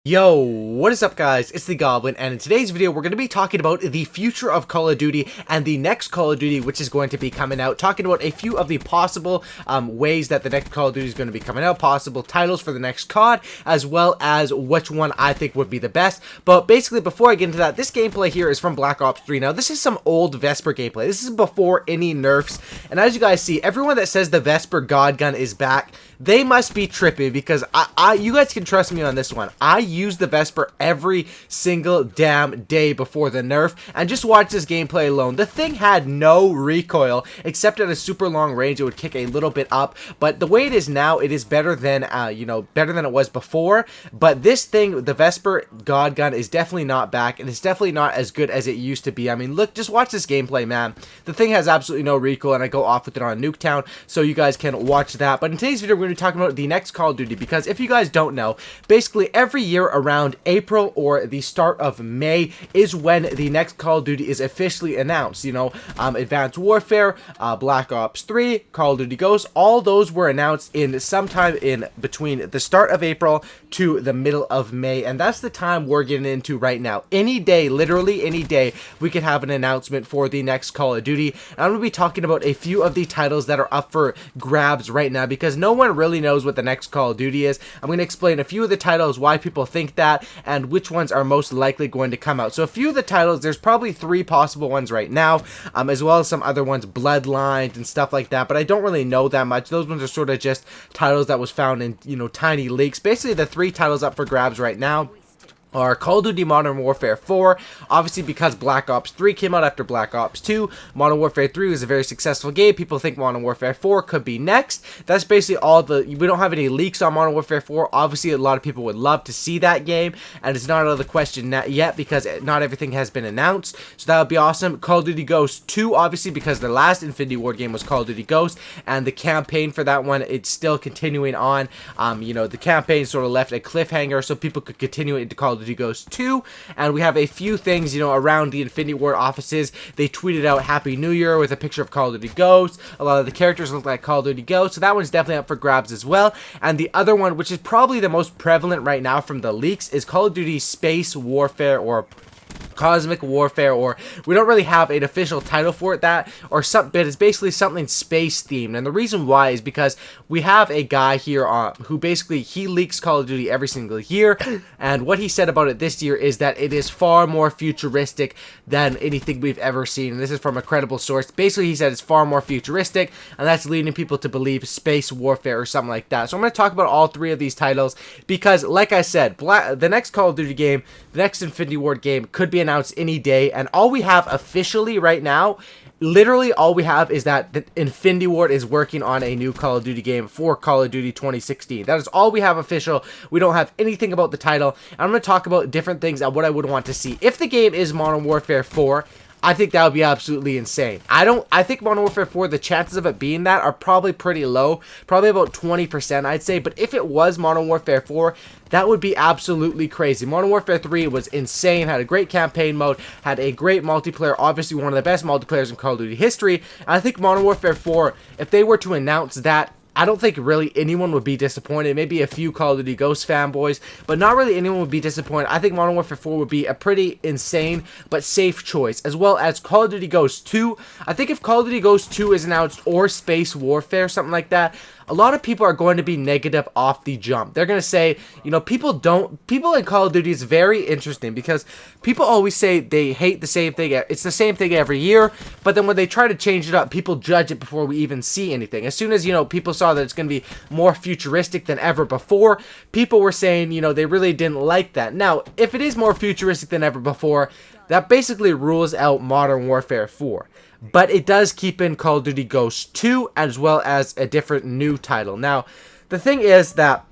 Yo, what is up guys, it's the Goblin, and in today's video we're going to be talking about the future of Call of Duty and the next Call of Duty which is going to be coming out, talking about a few of the possible ways that the next Call of Duty is going to be coming out, possible titles for the next COD, as well as which one I think would be the best. But basically, before I get into that, this gameplay here is from Black Ops 3. Now, this is some old Vesper gameplay. This is before any nerfs, and as you guys see, everyone that says the Vesper God Gun is back, they must be tripping, because you guys can trust me on this one. I use the Vesper every single damn day before the nerf, and just watch this gameplay alone. The thing had no recoil, except at a super long range it would kick a little bit up, but the way it is now, it is better than, better than it was before. But this thing, the Vesper God Gun, is definitely not back, and it's definitely not as good as it used to be. I mean, look, just watch this gameplay, man. The thing has absolutely no recoil, and I go off with it on Nuketown, so you guys can watch that. But in today's video, we're going to be talking about the next Call of Duty, because if you guys don't know, basically every year around April or the start of May is when the next Call of Duty is officially announced. You know, Advanced Warfare, Black Ops 3, Call of Duty Ghosts, all those were announced in sometime in between the start of April to the middle of May, and that's the time we're getting into right now. Any day, literally any day, we could have an announcement for the next Call of Duty, and I'm going to be talking about a few of the titles that are up for grabs right now, because no one really knows what the next Call of Duty is. I'm going to explain a few of the titles, why people think that, and which ones are most likely going to come out. So a few of the titles, there's probably 3 possible ones right now, as well as some other ones, Bloodlines and stuff like that, but I don't really know that much. Those ones are sort of just titles that was found in, tiny leaks. Basically, the 3 titles up for grabs right now are Call of Duty Modern Warfare 4, obviously because Black Ops 3 came out after Black Ops 2. Modern Warfare 3 was a very successful game. People think Modern Warfare 4 could be next. That's basically all we don't have any leaks on Modern Warfare 4. Obviously, a lot of people would love to see that game, and it's not out of the question yet because not everything has been announced, so that would be awesome. Call of Duty Ghosts 2, obviously, because the last Infinity Ward game was Call of Duty Ghosts, and the campaign for that one, it's still continuing on. The campaign sort of left a cliffhanger so people could continue it into Call of Duty Ghosts 2, and we have a few things, around the Infinity Ward offices. They tweeted out Happy New Year with a picture of Call of Duty Ghosts. A lot of the characters look like Call of Duty Ghosts, so that one's definitely up for grabs as well. And the other one, which is probably the most prevalent right now from the leaks, is Call of Duty Space Warfare, or Cosmic Warfare, or we don't really have an official title for it, but it's basically something space themed. And the reason why is because we have a guy here who basically, he leaks Call of Duty every single year, and what he said about it this year is that it is far more futuristic than anything we've ever seen. And this is from a credible source. Basically, he said it's far more futuristic, and that's leading people to believe space warfare or something like that. So I'm going to talk about all 3 of these titles because, like I said, the next Call of Duty game, the next Infinity Ward game could be announced any day, and all we have officially right now, literally all we have, is that the Infinity Ward is working on a new Call of Duty game for Call of Duty 2016. That is all we have official. We don't have anything about the title. And I'm going to talk about different things and what I would want to see. If the game is Modern Warfare 4, I think that would be absolutely insane. I think Modern Warfare 4, the chances of it being that are probably pretty low. Probably about 20%, I'd say. But if it was Modern Warfare 4, that would be absolutely crazy. Modern Warfare 3 was insane, had a great campaign mode, had a great multiplayer, obviously one of the best multiplayers in Call of Duty history. And I think Modern Warfare 4, if they were to announce that, I don't think really anyone would be disappointed. Maybe a few Call of Duty Ghost fanboys, but not really anyone would be disappointed. I think Modern Warfare 4 would be a pretty insane but safe choice, as well as Call of Duty Ghosts 2. I think if Call of Duty Ghosts 2 is announced, or Space Warfare, something like that, a lot of people are going to be negative off the jump. They're going to say, people in Call of Duty is very interesting, because people always say they hate the same thing. It's the same thing every year, but then when they try to change it up, people judge it before we even see anything. As soon as, people saw that it's going to be more futuristic than ever before, people were saying, they really didn't like that. Now, if it is more futuristic than ever before, that basically rules out Modern Warfare 4. But it does keep in Call of Duty Ghosts 2, as well as a different new title. Now, the thing is that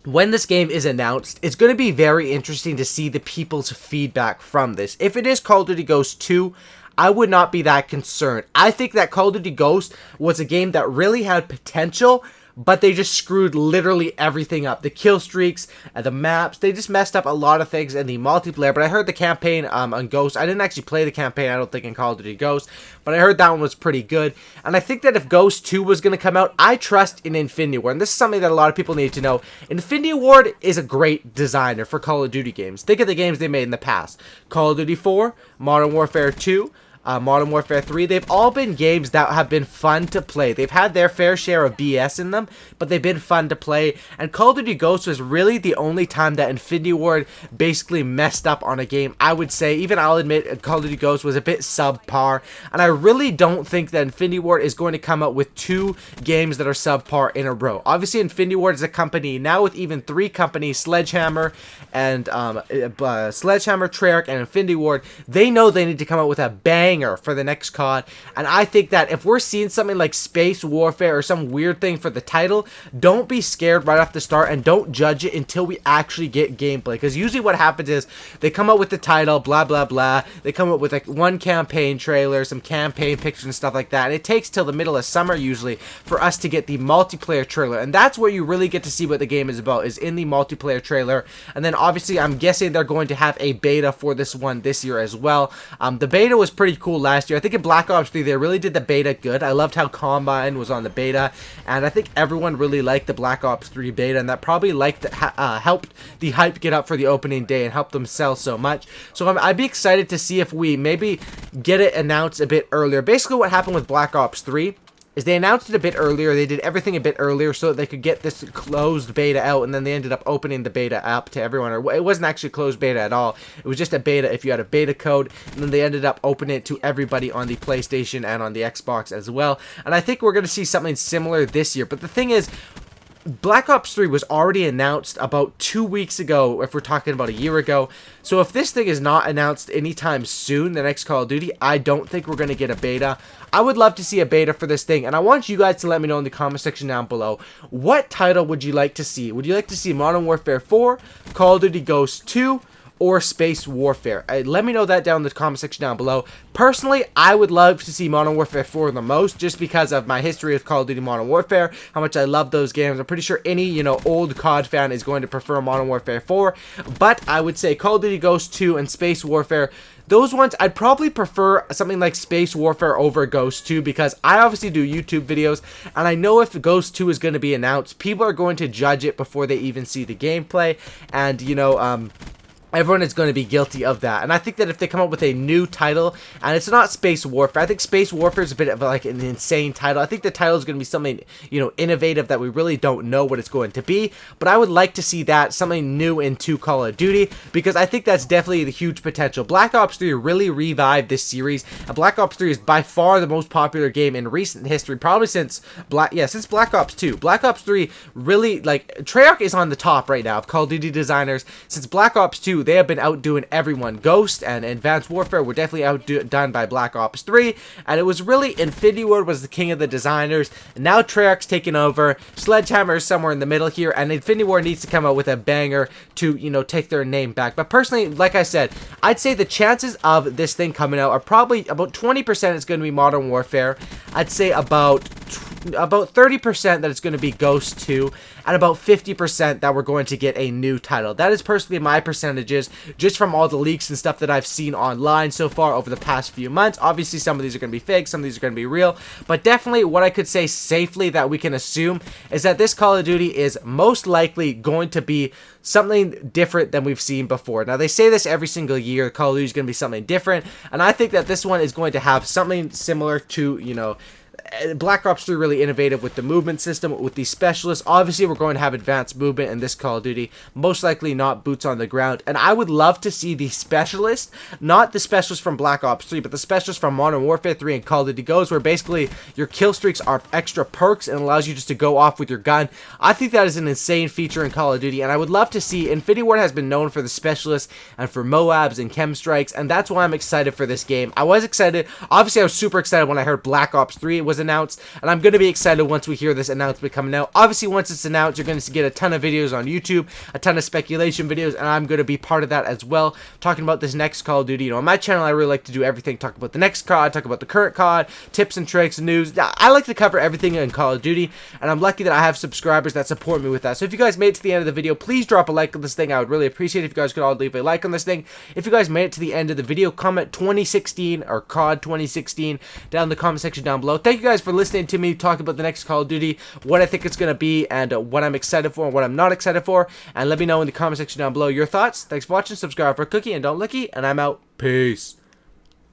when this game is announced, it's going to be very interesting to see the people's feedback from this. If it is Call of Duty Ghosts 2, I would not be that concerned. I think that Call of Duty Ghosts was a game that really had potential, but they just screwed literally everything up. The kill streaks, the maps, they just messed up a lot of things in the multiplayer. But I heard the campaign on Ghost. I didn't actually play the campaign, I don't think, in Call of Duty Ghost, but I heard that one was pretty good. And I think that if Ghost 2 was going to come out, I trust in Infinity Ward. And this is something that a lot of people need to know. Infinity Ward is a great designer for Call of Duty games. Think of the games they made in the past. Call of Duty 4, Modern Warfare 2, Modern Warfare 3, they've all been games that have been fun to play. They've had their fair share of BS in them, but they've been fun to play. And Call of Duty Ghosts was really the only time that Infinity Ward basically messed up on a game. I would say, even I'll admit, Call of Duty Ghosts was a bit subpar. And I really don't think that Infinity Ward is going to come out with 2 games that are subpar in a row. Obviously, Infinity Ward is a company now with even 3 companies, Sledgehammer, and Treyarch, and Infinity Ward. They know they need to come out with a banger for the next COD, and I think that if we're seeing something like Space Warfare or some weird thing for the title, don't be scared right off the start and don't judge it until we actually get gameplay, because usually what happens is they come out with the title, blah blah blah, they come out with like one campaign trailer, some campaign pictures and stuff like that, and it takes till the middle of summer usually for us to get the multiplayer trailer, and that's where you really get to see what the game is about, is in the multiplayer trailer. And then obviously I'm guessing they're going to have a beta for this one this year as well. The beta was pretty cool last year. I think in Black Ops 3 they really did the beta good. I loved how Combine was on the beta, and I think everyone really liked the Black Ops 3 beta, and that probably helped the hype get up for the opening day and helped them sell so much. So I'd be excited to see if we maybe get it announced a bit earlier. Basically what happened with Black Ops 3 is they announced it a bit earlier. They did everything a bit earlier so that they could get this closed beta out, and then they ended up opening the beta up to everyone. Or it wasn't actually a closed beta at all. It was just a beta if you had a beta code, and then they ended up opening it to everybody on the PlayStation and on the Xbox as well. And I think we're going to see something similar this year. But the thing is, Black Ops 3 was already announced about 2 weeks ago, if we're talking about a year ago. So if this thing is not announced anytime soon, the next Call of Duty, I don't think we're going to get a beta. I would love to see a beta for this thing, and I want you guys to let me know in the comment section down below, what title would you like to see? Would you like to see Modern Warfare 4, Call of Duty Ghosts 2, or Space Warfare? Let me know that down in the comment section down below. Personally, I would love to see Modern Warfare 4 the most, just because of my history with Call of Duty Modern Warfare, how much I love those games. I'm pretty sure any, old COD fan is going to prefer Modern Warfare 4, but I would say Call of Duty Ghosts 2 and Space Warfare, those ones, I'd probably prefer something like Space Warfare over Ghost 2, because I obviously do YouTube videos, and I know if Ghost 2 is going to be announced, people are going to judge it before they even see the gameplay, and, everyone is going to be guilty of that. And I think that if they come up with a new title, and it's not Space Warfare, I think Space Warfare is a bit of like an insane title. I think the title is going to be something, innovative that we really don't know what it's going to be. But I would like to see that, something new into Call of Duty, because I think that's definitely the huge potential. Black Ops 3 really revived this series, and Black Ops 3 is by far the most popular game in recent history, probably since Black Ops 2. Black Ops 3 really, Treyarch is on the top right now of Call of Duty designers. Since Black Ops 2, they have been outdoing everyone. Ghost and Advanced Warfare were definitely outdone by Black Ops 3, and it was really Infinity Ward was the king of the designers, and now Treyarch's taking over. Sledgehammer is somewhere in the middle here, and Infinity Ward needs to come out with a banger to, take their name back. But personally, like I said, I'd say the chances of this thing coming out are probably about 20% it's going to be Modern Warfare. I'd say about 30% that it's going to be Ghost 2, and about 50% that we're going to get a new title. That is personally my percentages, just from all the leaks and stuff that I've seen online so far over the past few months. Obviously, some of these are going to be fake, some of these are going to be real, but definitely what I could say safely that we can assume is that this Call of Duty is most likely going to be something different than we've seen before. Now, they say this every single year, Call of Duty is going to be something different, and I think that this one is going to have something similar to, Black Ops 3 really innovative with the movement system, with the specialists. Obviously, we're going to have advanced movement in this Call of Duty. Most likely not boots on the ground. And I would love to see the specialist, not the specialist from Black Ops 3, but the specialist from Modern Warfare 3 and Call of Duty Ghosts, where basically your kill streaks are extra perks and allows you just to go off with your gun. I think that is an insane feature in Call of Duty, and I would love to see. Infinity Ward has been known for the specialists and for Moabs and chem strikes, and that's why I'm excited for this game. I was excited. Obviously, I was super excited when I heard Black Ops 3. It was announced, and I'm going to be excited once we hear this announcement coming out. Obviously, once it's announced, you're going to get a ton of videos on YouTube, a ton of speculation videos, and I'm going to be part of that as well, talking about this next Call of Duty. You know, on my channel, I really like to do everything, talk about the next COD, talk about the current COD, tips and tricks, news. I like to cover everything in Call of Duty, and I'm lucky that I have subscribers that support me with that. So if you guys made it to the end of the video, please drop a like on this thing. I would really appreciate it if you guys could all leave a like on this thing. If you guys made it to the end of the video, comment 2016 or COD 2016 down in the comment section down below. Thank you guys for listening to me talk about the next Call of Duty, what I think it's going to be, and what I'm excited for and what I'm not excited for. And let me know in the comment section down below your thoughts. Thanks for watching. Subscribe for a cookie and don't lookie, and I'm out. Peace.